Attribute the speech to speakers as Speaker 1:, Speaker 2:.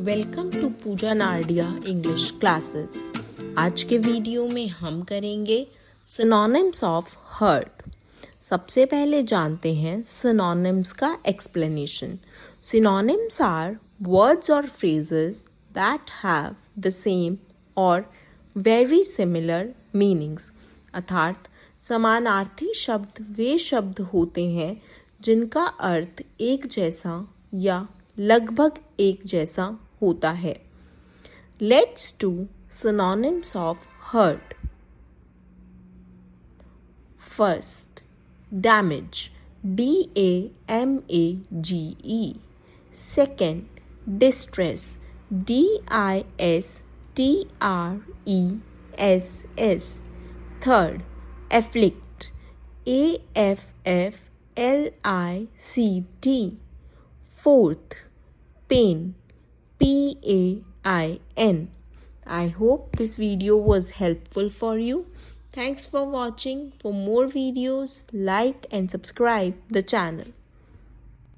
Speaker 1: Welcome to Pooja Nardia English classes. आज के video में हम करेंगे सिनोनिम्स ऑफ हर्ट। सबसे पहले जानते हैं सिनोनिम्स का एक्सप्लेनेशन। सिनोनिम्स आर वर्ड्स और phrases that have the same और वेरी सिमिलर मीनिंग्स, अर्थात समानार्थी शब्द वे शब्द होते हैं जिनका अर्थ एक जैसा या लगभग एक जैसा होता है। Let's do synonyms of hurt. First, damage, DAMAGE। Second, distress, DISTRESS। Third, afflict, AFFLICT। Fourth, pain, PAIN. I hope this video was helpful for you. Thanks for watching. For more videos, like and subscribe the channel.